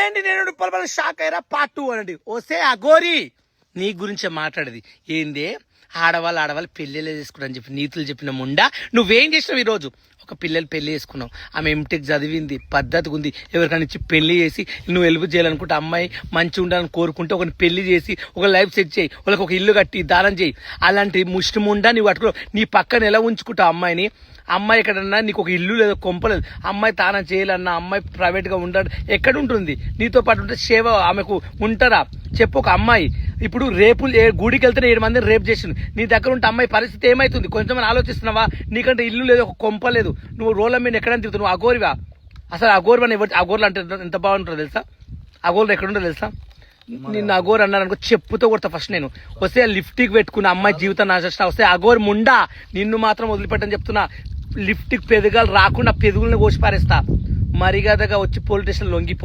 Hi అండి, నేను పొలపల shock అయ్యారా పార్ట్ 2 అనండి. ఓసే అఘోరి నీ గురించే మాట్లాడేది ఏందే, ఆడవాళ్ళు పెళ్ళిళ్ళే చేసుకున్నారని చెప్పి నీతులు చెప్పిన ముండా. నువ్వేం చేసినావు ఈరోజు? ఒక పిల్లలు పెళ్లి చేసుకున్నావు, ఆమె ఎంటెక్ చదివింది, పద్ధతిగా ఉంది, ఎవరికైనా ఇచ్చి పెళ్లి చేసి నువ్వు హెల్ప్ చేయాలనుకుంటే, అమ్మాయి మంచిగా ఉండాలని కోరుకుంటే ఒకరిని పెళ్లి చేసి ఒక లైఫ్ సెట్ చేయి, వాళ్ళకి ఒక ఇల్లు కట్టి దానం చేయి. అలాంటి ముష్టి ముండా నువ్వు అట్టుకో. నీ పక్కన ఎలా ఉంచుకుంటావు అమ్మాయిని? అమ్మాయి ఎక్కడన్నా నీకు ఒక ఇల్లు లేదు, కొంపలేదు, అమ్మాయి తానం చేయాలన్నా, అమ్మాయి ప్రైవేట్గా ఉంటాడు ఎక్కడ ఉంటుంది? నీతో పాటు ఉంటే సేవ ఆమెకు ఉంటారా చెప్పు? ఒక అమ్మాయి ఇప్పుడు రేపులు గుడికి వెళ్తే 7 మందిని రేపు చేసింది, నీ దగ్గర ఉంటే అమ్మాయి పరిస్థితి ఏమవుతుంది? కొంచెం ఆలోచిస్తున్నావా? నీకంటే ఇల్లు లేదు, ఒక కొంప లేదు, నువ్వు రోడ్ల మీద ఎక్కడైనా తిరుగుతావు, నువ్వు అఘోరివా? అసలు అఘోరివని ఎవరు? అఘోర్లు అంటే ఎంత బాగుంటుందో తెలుసా? అఘోర్లు ఎక్కడుంటో తెలుసా? నిన్ను అఘోర్ అన్నారనుకో చెప్పుతో కొడతా ఫస్ట్. నేను వస్తే లిఫ్ట్కి పెట్టుకున్న అమ్మాయి జీవితం నాశనం. వస్తే అఘోర్ ముండా, నిన్ను మాత్రం వదిలిపెట్టని చెప్తున్నా. లిఫ్ట్కి పెదగాలు రాకుండా పెదుగులను కోసి పారేస్తా. మరిగాదగా వచ్చి పోలీస్ స్టేషన్ లొంగిపో.